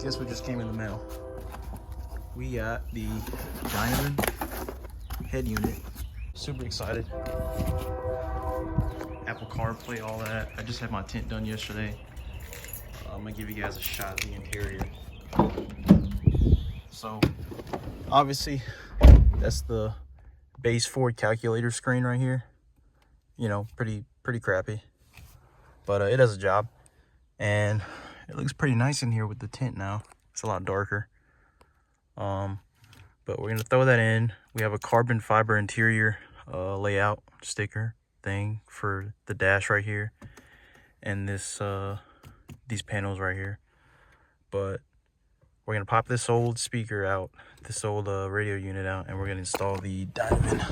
Guess what just came in the mail? We got the Dynavin head unit. Super excited. Apple CarPlay, all that. I just had my tint done yesterday. I'm gonna give you guys a shot of the interior. So obviously that's the base Ford calculator screen right here. You know, pretty crappy, but it does a job, and it looks pretty nice in here with the tint now. It's a lot darker. But we're gonna throw that in. We have a carbon fiber interior layout sticker thing for the dash right here, and this these panels right here. But we're gonna pop this old speaker out, this old radio unit out, and we're gonna install the Dynavin.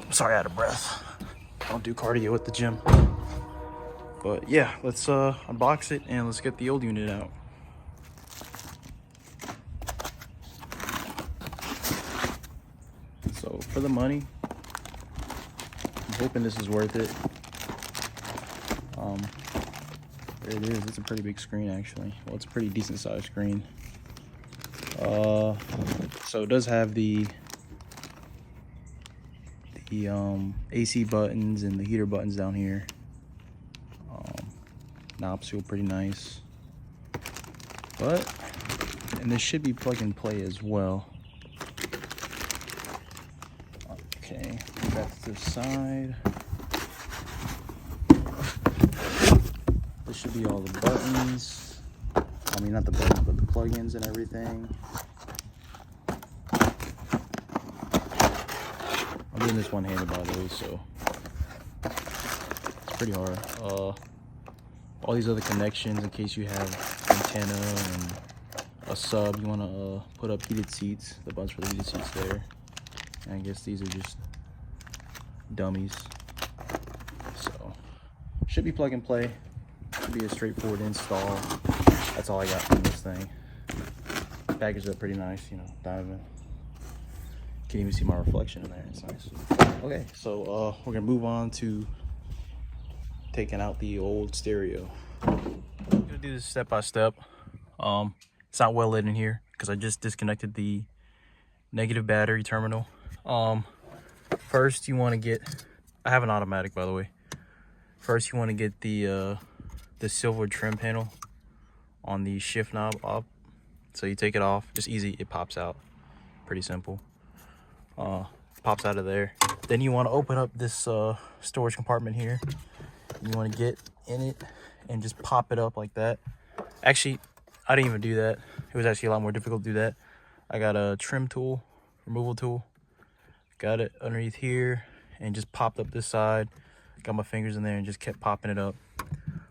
I'm sorry, out of breath. Don't do cardio at the gym. But yeah, let's unbox it and let's get the old unit out. So for the money, I'm hoping this is worth it. There it is. It's a pretty big screen, actually. Well, it's a pretty decent sized screen. So it does have the AC buttons and the heater buttons down here. Knobs feel pretty nice, and this should be plug and play as well. Okay, put that to the side. This should be all the buttons. I mean, not the buttons, but the plugins and everything. I'm doing this one-handed, by the way, so it's pretty hard. All these other connections in case you have antenna and a sub. You want to put up heated seats. The buttons for the heated seats there. And I guess these are just dummies. So should be plug and play. Should be a straightforward install. That's all I got from this thing. Packaged up pretty nice, you know, Dynavin. Can't even see my reflection in there. It's nice. Okay, so we're gonna move on to taking out the old stereo. I'm gonna do this step by step. It's not well lit in here because I just disconnected the negative battery terminal. First you want to get, I have an automatic, by the way. First you want to get the silver trim panel on the shift knob up. So you take it off, just easy, it pops out. Pretty simple. Pops out of there. Then you want to open up this storage compartment here. You want to get in it and just pop it up like that. Actually, I didn't even do that. It was actually a lot more difficult to do that. I got a trim tool, removal tool. Got it underneath here and just popped up this side. Got my fingers in there and just kept popping it up.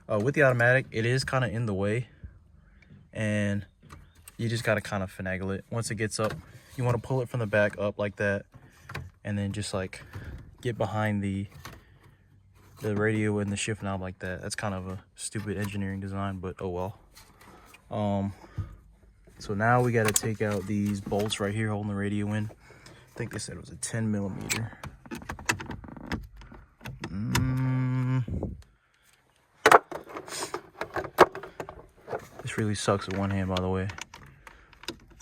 With the automatic, it is kind of in the way, and you just got to kind of finagle it. Once it gets up, you want to pull it from the back up like that, and then just like get behind the radio and the shift knob like that. That's kind of a stupid engineering design, but oh well. So now we got to take out these bolts right here holding the radio in. I think they said it was a 10 millimeter. This really sucks with one hand, by the way.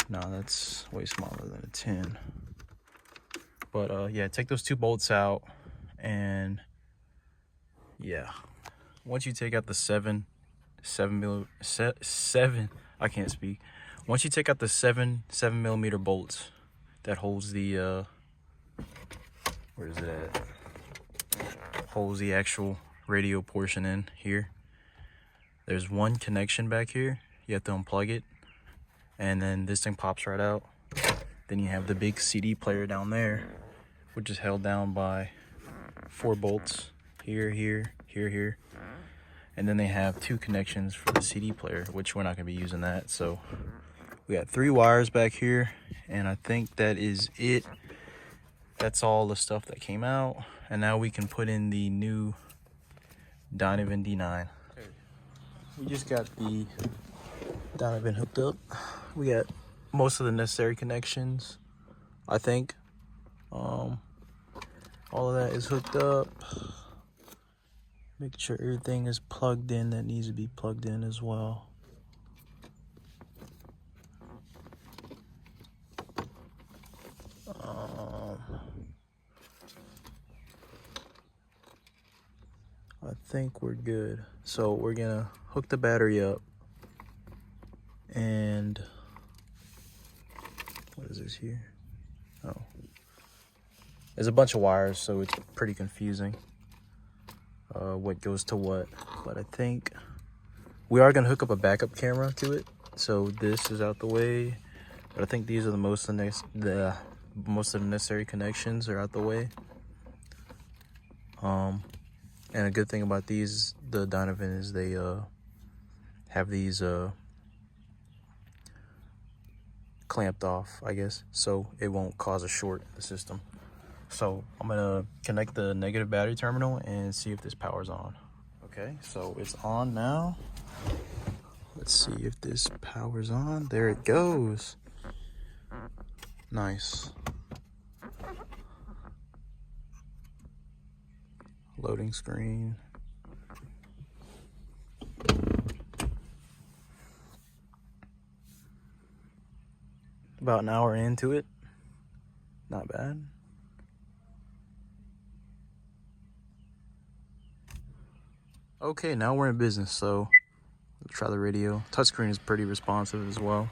No, that's way smaller than a 10. But yeah, take those two bolts out, and yeah, once you take out the seven, I can't speak. Once you take out the 7 millimeter bolts that holds the where is it at? Holds the actual radio portion in here. There's one connection back here. You have to unplug it, and then this thing pops right out. Then you have the big CD player down there, which is held down by 4 bolts here, here, here, here. And then they have 2 connections for the CD player, which we're not going to be using that. So we got 3 wires back here, and I think that is it. That's all the stuff that came out. And now we can put in the new Dynavin D9. We just got the Dynavin hooked up. We got most of the necessary connections, I think. All of that is hooked up. Make sure everything is plugged in that needs to be plugged in as well. think we're good. So we're gonna hook the battery up, and what is this here? Oh, there's a bunch of wires, so it's pretty confusing what goes to what. But I think we are gonna hook up a backup camera to it, so this is out the way. But I think these are the most of the necessary connections are out the way. And a good thing about these, the Dynavin, is they have these clamped off, I guess, so it won't cause a short in the system. So I'm gonna connect the negative battery terminal and see if this power's on. Okay, so it's on now. Let's see if this power's on. There it goes. Nice. Loading screen. About an hour into it. Not bad. Okay, now we're in business, so let's try the radio. Touchscreen is pretty responsive as well.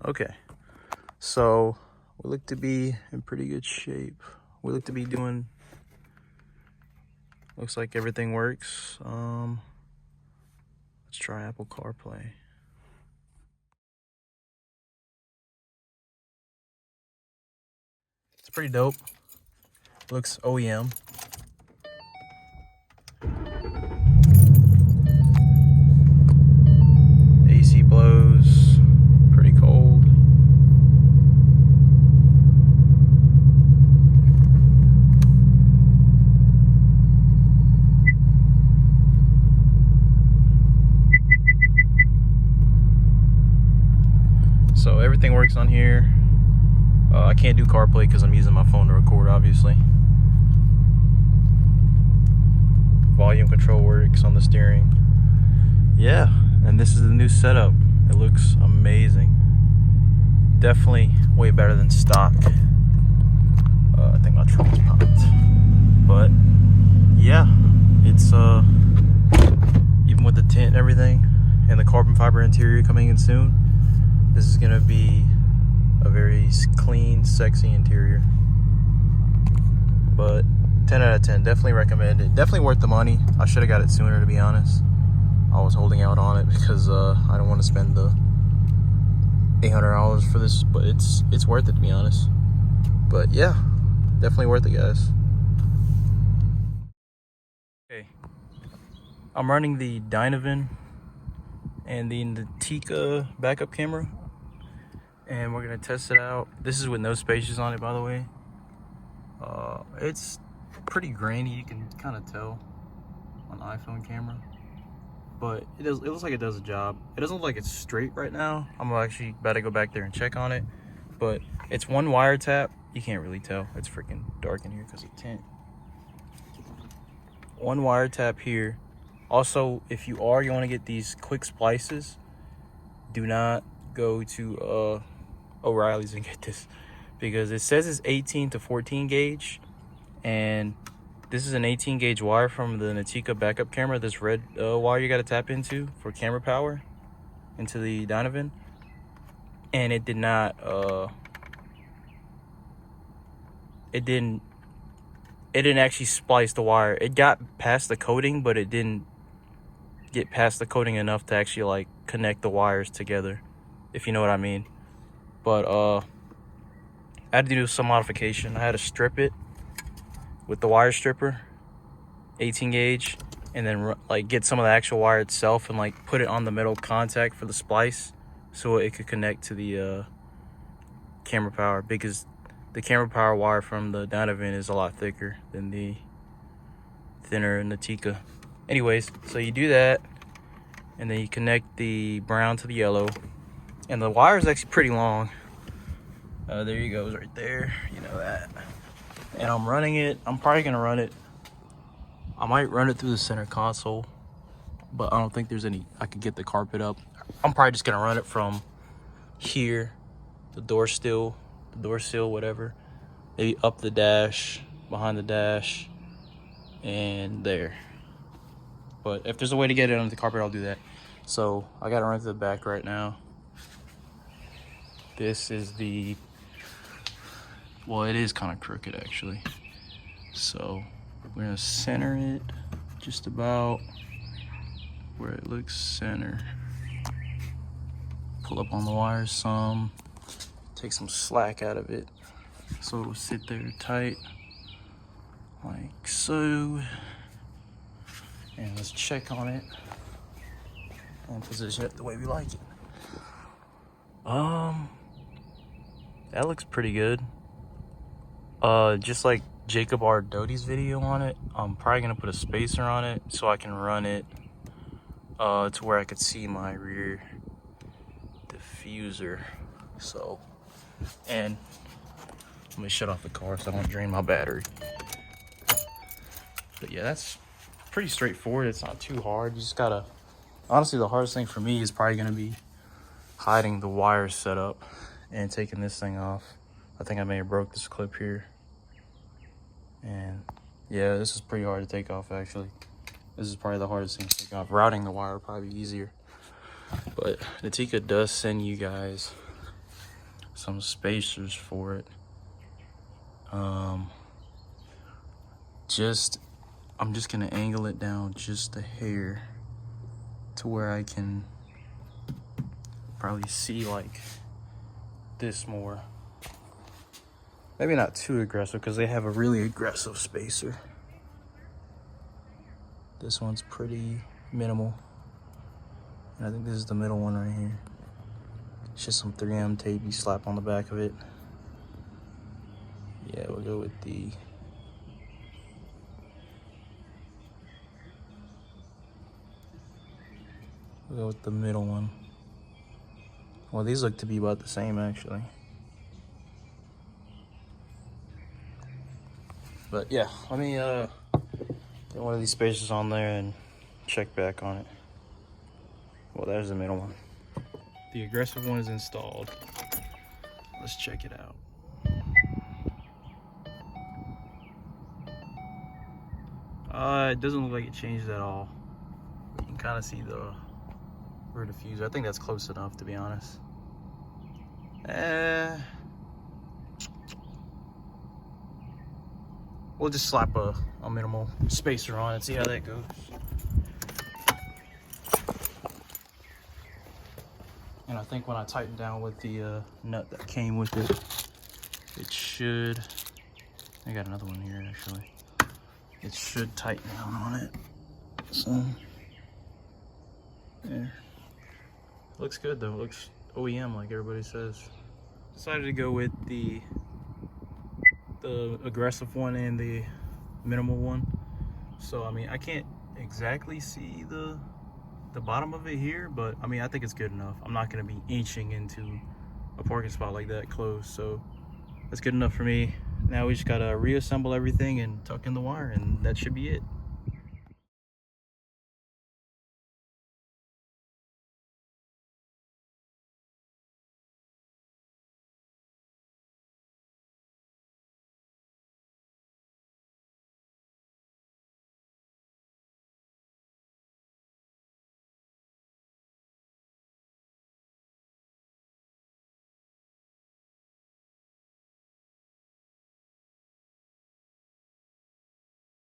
Okay, so we look to be in pretty good shape. We look to be doing, looks like everything works. Let's try Apple CarPlay. It's pretty dope. Looks OEM. AC blows, pretty cold. So everything works on here. I can't do CarPlay because I'm using my phone to record, obviously. Volume control works on the steering. Yeah, and this is the new setup. It looks amazing. Definitely way better than stock. I think my trunk's popped. But yeah, it's even with the tint and everything and the carbon fiber interior coming in soon, this is gonna be a very clean, sexy interior. But 10 out of 10, definitely recommend it. Definitely worth the money. I should have got it sooner, to be honest. I was holding out on it because I don't want to spend the $800 for this, but it's worth it, to be honest. But yeah, definitely worth it, guys. Okay, I'm running the Dynavin and the Natika backup camera, and we're gonna test it out. This is with no spaces on it, by the way. It's pretty grainy, you can kind of tell on iPhone camera, but it looks like it does a job. It doesn't look like it's straight right now. I'm actually about to go back there and check on it, but it's one wiretap. You can't really tell, it's freaking dark in here because of tint. One wiretap here. Also, if you want to get these quick splices, do not go to O'Reilly's and get this, because it says it's 18 to 14 gauge, and this is an 18 gauge wire from the Natika backup camera. This red wire you got to tap into for camera power into the Dynavin, and it did not it didn't actually splice the wire. It got past the coating, but it didn't get past the coating enough to actually like connect the wires together, if you know what I mean. But I had to do some modification. I had to strip it with the wire stripper, 18 gauge, and then like get some of the actual wire itself and like put it on the metal contact for the splice so it could connect to the camera power, because the camera power wire from the Dynavin is a lot thicker than the thinner natika. Anyways, so you do that, and then you connect the brown to the yellow, and the wire is actually pretty long. There you goes right there, you know that. And I'm running it, I'm probably gonna run it, I might run it through the center console, but I don't think there's any, I could get the carpet up. I'm probably just gonna run it from here, the door sill, whatever, maybe up the dash, behind the dash, and there. But if there's a way to get it under the carpet, I'll do that. So I gotta run to the back right now. This is the, well, it is kind of crooked actually. So we're gonna center it just about where it looks center. Pull up on the wires some, take some slack out of it so it'll sit there tight, like so. And let's check on it and position it the way we like it. That looks pretty good. Just like Jacob R. Doty's video on it, I'm probably gonna put a spacer on it so I can run it to where I could see my rear diffuser. So, and let me shut off the car so I don't drain my battery. But yeah, that's pretty straightforward. It's not too hard. You just gotta, honestly, the hardest thing for me is probably gonna be hiding the wire setup and taking this thing off. I think I may have broke this clip here. And yeah, this is pretty hard to take off actually. This is probably the hardest thing to take off. Routing the wire would probably be easier. But Natika does send you guys some spacers for it. I'm just gonna angle it down just a hair to where I can probably see like this more. Maybe not too aggressive because they have a really aggressive spacer. This one's pretty minimal. And I think this is the middle one right here. It's just some 3M tape you slap on the back of it. Yeah, we'll go with the middle one. Well, these look to be about the same actually. But yeah, let me get one of these spacers on there and check back on it. Well, there's the middle one. The aggressive one is installed. Let's check it out. It doesn't look like it changed at all. You can kind of see the rear diffuser. I think that's close enough, to be honest. We'll just slap a minimal spacer on and see how that goes. And I think when I tighten down with the nut that came with it, it should, I got another one here actually. It should tighten down on it. So, there. Looks good though, it looks OEM like everybody says. Decided to go with the aggressive one and the minimal one. So I mean, I can't exactly see the bottom of it here, but I mean, I think it's good enough. I'm not gonna be inching into a parking spot like that close, so that's good enough for me. Now we just gotta reassemble everything and tuck in the wire, and that should be it.